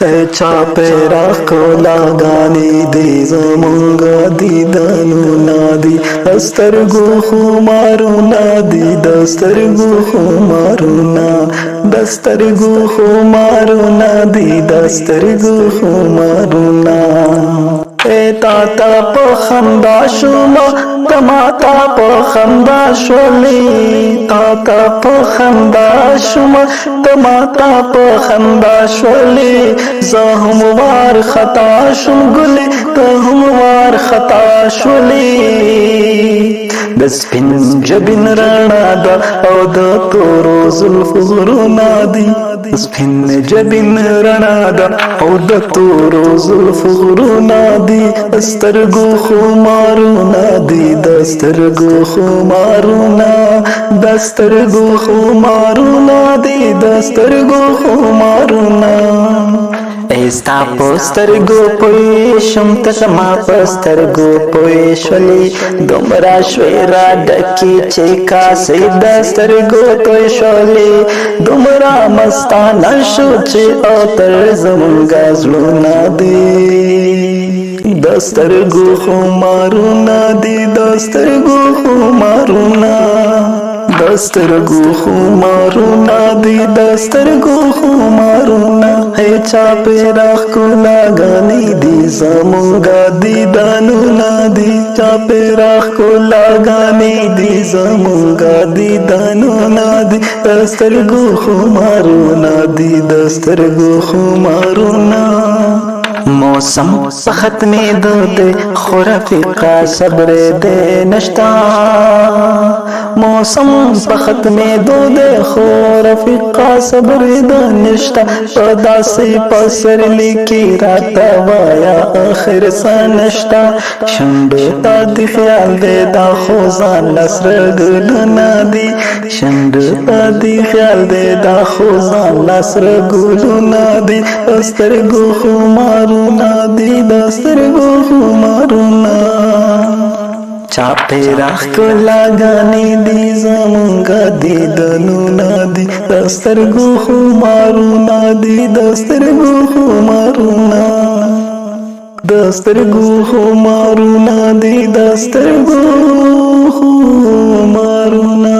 چاپیرا کولاگانی دی زمونگا دیدنو نادی دسترگو خمارونا دی دسترگو خمارونا دسترگو خمارونا دی دسترگو خمارونا تاتا پا خندا شما تماتا پا خندا شولی تاتا پا خندا شما تماتا پا خندا شولی زهم وار خطا شم گلی تهم وار خطا شولی دسپن جبن رانا دا او دا تورو زلف غرونا دی دسپن جبن رانا دا او دا تورو زلف غرونا دی دسترگو خمارونا دی دسترگو خمارونا دسترگو خمارونا دی دسترگو خمارونا ایستا پسترگو پویشم تسما پسترگو پویشولی دومرا شویرا ڈکی چیکا سی دسترگو تویشولی دومرا مستانا شوچی او تر زمونگا زلونا دی دسترگو خمارونا دی دسترگو خمارونا دسترگو خمارونا دی دسترگو خمارونا ہے چاپیرا کولاگانی دی زمونگا دیدانونا دی چاپیرا کولاگانی دی زمونگا دیدانونا دی دسترگو خمارونا دی دسترگو خمارونا موسم پخت میں دو دے خورفقا صبر دے نشتا موسم پخت میں دو دے خورفقا صبر دے نشتا پدا سے پسر لکی راتا وایا آخر سا نشتا شنڈتا دی خیال دے دا خوزان نصر گلنا دی شنڈتا دی خیال دے دا خوزان نصر گلنا دی استرگو خمارونا دی دسترگو خمارونا چاپیرا کولاگانی دی زمونگا دیدنونا دی دسترگو خمارونا دی دسترگو خمارونا دسترگو خمارونا دی دسترگو خمارونا